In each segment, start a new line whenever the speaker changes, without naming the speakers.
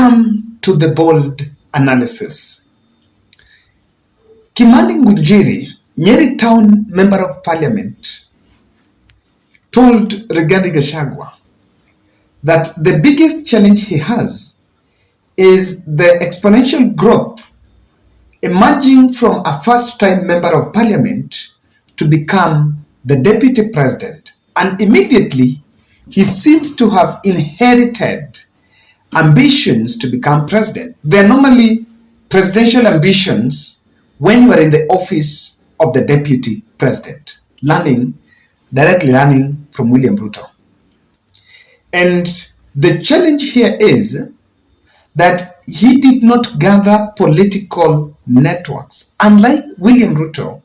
come to the bold analysis. Kimani Ngunjiri, Nyeri Town Member of Parliament, told Rigathi Gachagua that the biggest challenge he has is the exponential growth emerging from a first-time Member of Parliament to become the Deputy President. And immediately, he seems to have inherited ambitions to become president. They're normally presidential ambitions when you are in the office of the Deputy President, directly learning from William Ruto. And the challenge here is that he did not gather political networks. Unlike William Ruto,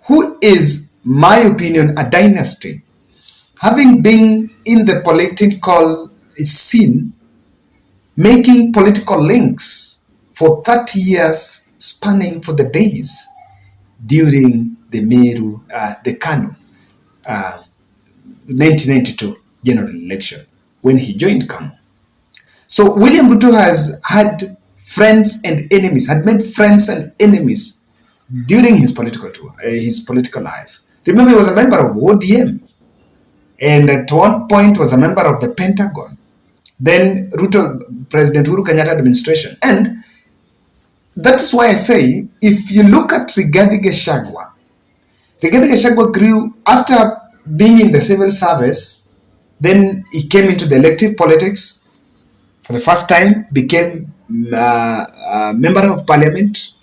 who is, my opinion, a dynasty, having been in the political scene, making political links for 30 years, spanning for the days during the KANU 1992 general election, when he joined KANU. So William Ruto has had friends and enemies, had made friends and enemies during his political life. Remember, he was a member of ODM, and at one point was a member of the Pentagon. Then President Uhuru Kenyatta administration. And that's why I say, if you look at Rigathi Gachagua grew after being in the civil service. Then he came into the elective politics for the first time, became a member of parliament.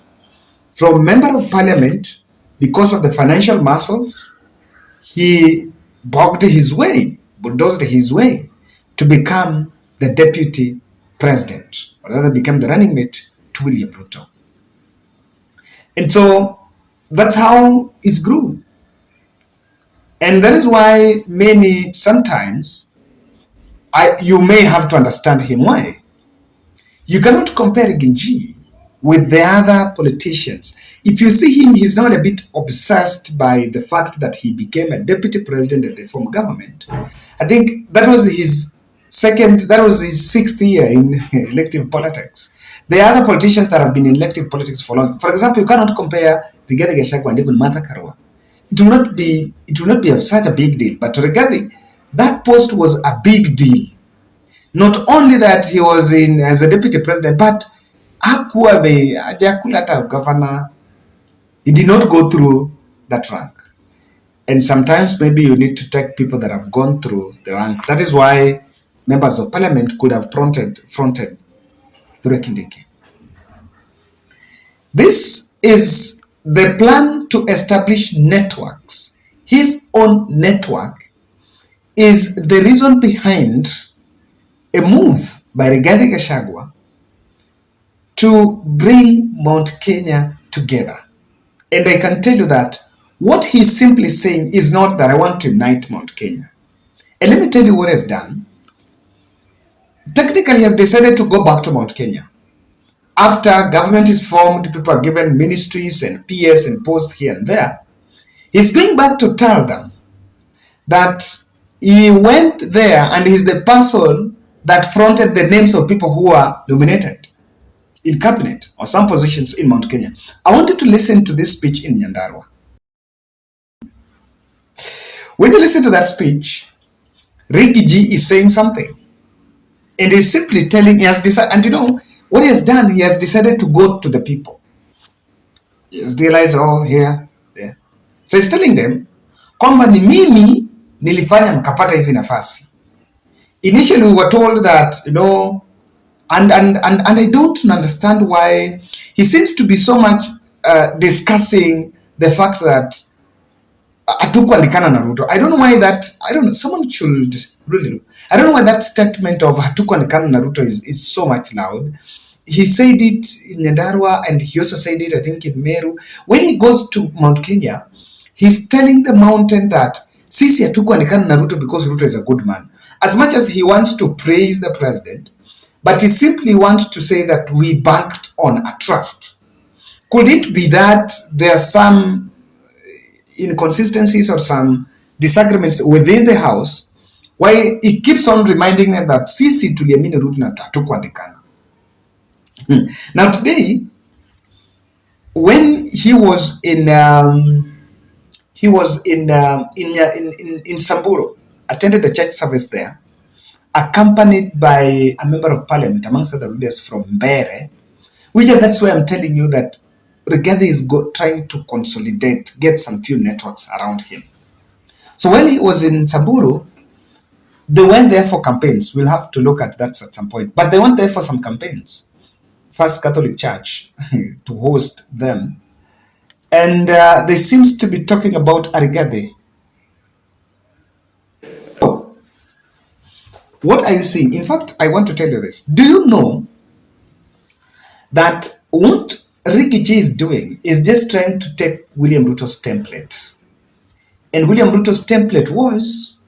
From member of parliament, because of the financial muscles, he bulldozed his way to become the deputy president, or rather became the running mate to William Ruto. And so that's how it grew. And that is why sometimes, you may have to understand him why. You cannot compare Ginji with the other politicians. If you see him, he's not a bit obsessed by the fact that he became a deputy president of the former government. I think that was his sixth year in elective politics. There are other politicians that have been in elective politics for long. For example, you cannot compare Rigathi Gachagua and even Martha Karua. It will not be of such a big deal. But to Rigathi, that post was a big deal. Not only that he was in as a deputy president, but governor. He did not go through that rank. And sometimes maybe you need to take people that have gone through the rank. That is why members of parliament could have fronted Kithure Kindiki. This is the plan to establish networks. His own network is the reason behind a move by Rigathi Gachagua to bring Mount Kenya together. And I can tell you that what he's simply saying is not that I want to unite Mount Kenya. And let me tell you what he has done. Technically, he has decided to go back to Mount Kenya. After government is formed, people are given ministries and PS and posts here and there. He's going back to tell them that he went there and he's the person that fronted the names of people who are nominated in cabinet or some positions in Mount Kenya. I wanted to listen to this speech in Nyandarua. When you listen to that speech, Ricky G is saying something. And he's simply telling, he has decided, and you know, what he has done, he has decided to go to the people. He has realized, here, there. So he's telling them, kwamba ni mimi nilifanya mkapata hizi nafasi. Initially we were told that, and I don't understand why he seems to be so much discussing the fact that hatukuandikana na Ruto. I don't know why that, someone should really look. I don't know why that statement of hatukuandikana na Ruto is so much loud. He said it in Nyandarua and he also said it, I think, in Meru. When he goes to Mount Kenya, he's telling the mountain that sisi hatukuandikana na Ruto because Ruto is a good man. As much as he wants to praise the president, but he simply wants to say that we banked on a trust. Could it be that there are some inconsistencies or some disagreements within the house Why he keeps on reminding them that sisi tuliamini Ruto na hatukuandikana. Now today, when he was in Samburu, attended a church service there, accompanied by a member of parliament, amongst other leaders from Mbere, which that's why I'm telling you that Rigathi is trying to consolidate, get some few networks around him. So while he was in Samburu, they went there for campaigns. We'll have to look at that at some point. But they went there for some campaigns. First Catholic Church to host them. And they seems to be talking about Rigathi. Oh, what are you seeing? In fact, I want to tell you this. Do you know that what Ricky G is doing is just trying to take William Ruto's template? And William Ruto's template was,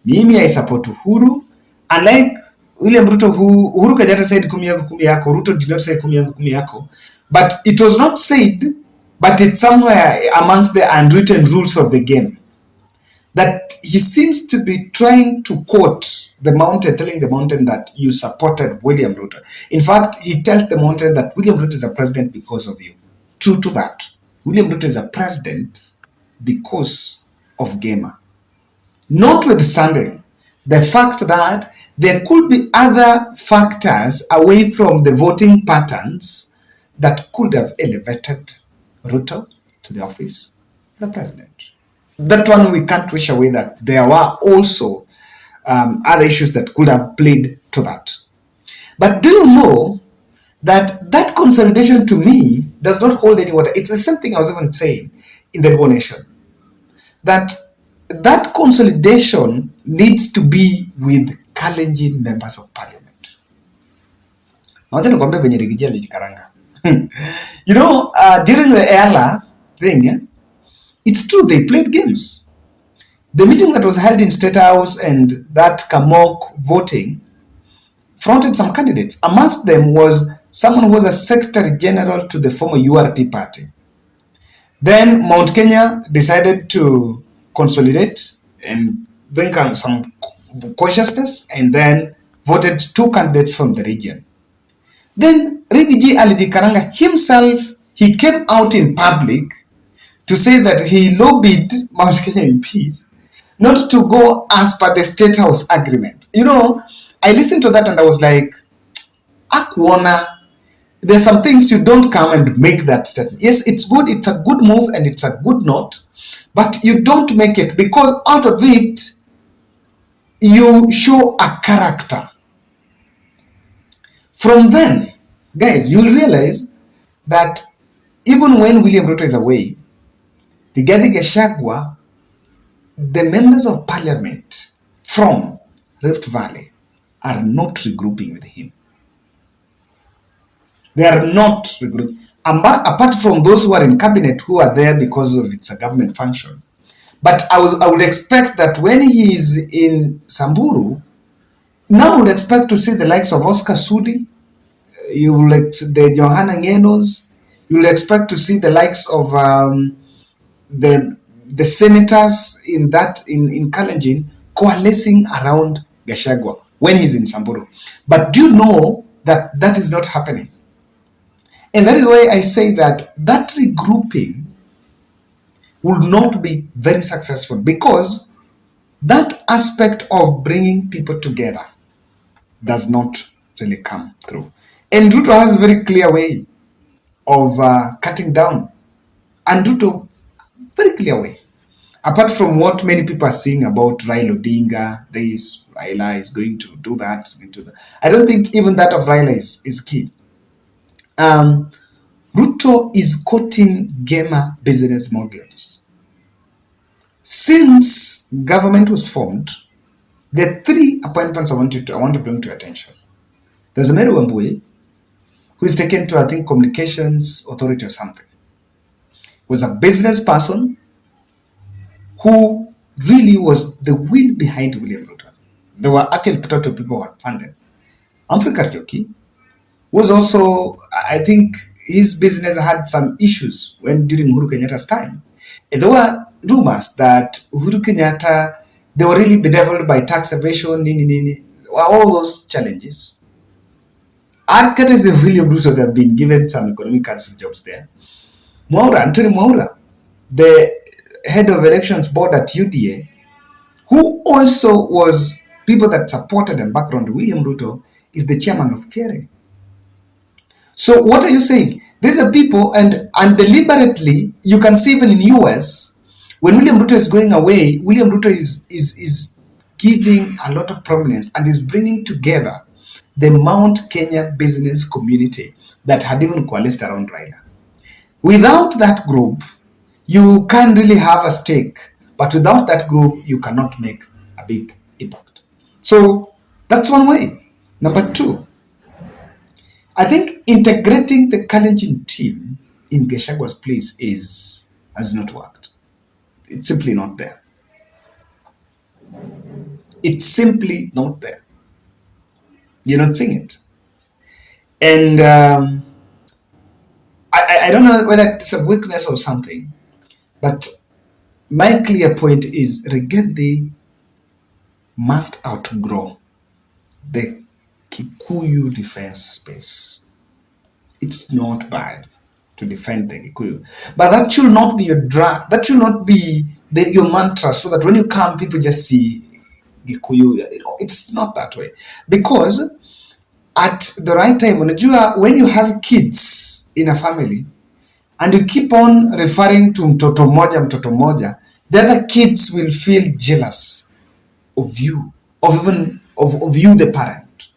Mimi, I support Uhuru. Unlike William Ruto, who Uhuru Kenyatta said kumi yangu kumi yako, Ruto did not say kumi yangu kumi yako. But it was not said, but it's somewhere amongst the unwritten rules of the game, that he seems to be trying to quote the mountain, telling the mountain that you supported William Ruto. In fact, he tells the mountain that William Ruto is a president because of you. True to that. William Ruto is a president because of Gema. Notwithstanding the fact that there could be other factors away from the voting patterns that could have elevated Ruto to the office of the president. That one we can't wish away, that there were also other issues that could have played to that. But do you know that that consolidation to me does not hold any water? It's the same thing I was even saying in the Luo Nation, that that consolidation needs to be with Kalenjin members of parliament. You know, during the EALA thing, it's true they played games. The meeting that was held in State House and that Kamok voting fronted some candidates. Amongst them was someone who was a Secretary General to the former URP party. Then Mount Kenya decided to consolidate and bring some cautiousness, and then voted two candidates from the region. Then Rigiji Alidi Karanga himself, he came out in public to say that he lobbied Mount Kenya MPs not to go as per the State House agreement. You know, I listened to that and I was like, Akwana, there's some things you don't come and make that statement. Yes, it's good, it's a good move and it's a good note, but you don't make it, because out of it, you show a character. From then, guys, you'll realize that even when William Ruto is away, Rigathi Gachagua, the members of parliament from Rift Valley are not regrouping with him. They are not regrouping. Apart from those who are in cabinet, who are there because of it's a government function. But I would expect that when he is in Samburu, now I would expect to see the likes of Oscar Sudi, you will the Johanna Ngenos, you will expect to see the likes of the senators in Kalenjin coalescing around Gachagua when he's in Samburu. But do you know that that is not happening? And that is why I say that that regrouping will not be very successful, because that aspect of bringing people together does not really come through. And Ruto has a very clear way of cutting down. And Ruto, very clear way. Apart from what many people are saying about Raila Odinga, Raila is going to do that, I don't think even that of Raila is key. Ruto is quoting Gema business models. Since government was formed, there are three appointments I want to bring to your attention. There's a Mary Wambui, who is taken to, I think, Communications Authority or something. Was a business person who really was the will behind William Ruto. There were actually potato people who had funded. Humphrey Kariuki was also, I think, his business had some issues during Uhuru Kenyatta's time. And there were rumors that Uhuru Kenyatta They were really bedeviled by tax evasion, nini nini, all those challenges. At courtesy of William Ruto, they have been given some economic council jobs there. Anthony Mwaura, the head of elections board at UDA, who also was people that supported and background William Ruto, is the chairman of KERE. So what are you saying? These are people, and deliberately, you can see even in US, when William Ruto is going away, William Ruto is giving a lot of prominence and is bringing together the Mount Kenya business community that had even coalesced around Raila. Without that group, you can't really have a stake, but without that group, you cannot make a big impact. So that's one way. Number two, I think integrating the Kalenjin team in Gachagua's place has not worked. It's simply not there. It's simply not there. You're not seeing it. And I don't know whether it's a weakness or something, but my clear point is Rigathi must outgrow the Kikuyu defense space. It's not bad to defend the Kikuyu, but that should not be your drag. That should not be your mantra. So that when you come, people just see Kikuyu. It's not that way, because at the right time, when you have kids in a family and you keep on referring to mtoto moja, the other kids will feel jealous of you, of you, the parent.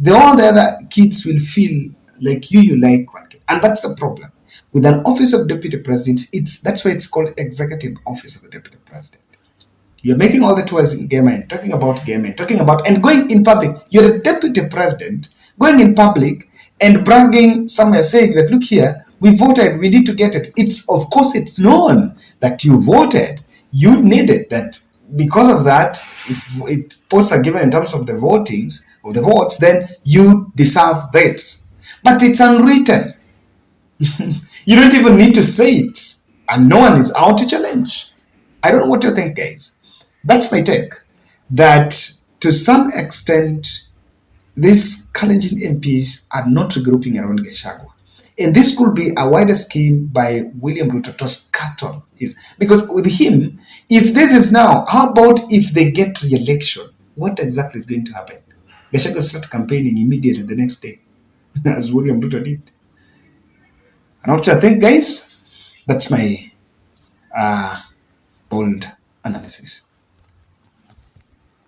All the other kids will feel like you like one kid, and that's the problem with an office of deputy president. That's why it's called executive office of the deputy president. You're making all the tours in Game talking about Game talking about and going in public. You're the deputy president going in public and bragging somewhere saying that, look here, we voted, we need to get it. It's, of course, it's known that you voted, you needed that. Because of that, if posts are given in terms of the votes, then you deserve that. But it's unwritten. You don't even need to say it, and no one is out to challenge. I don't know what you think, guys. That's my take. That to some extent, these Kalenjin MPs are not regrouping around Gachagua. And this could be a wider scheme by William Ruto to scatter his. Because with him, if this is now, how about if they get re-election? What exactly is going to happen? Gachagua will start campaigning immediately the next day, as William Ruto did. And what I think, guys, that's my bold analysis.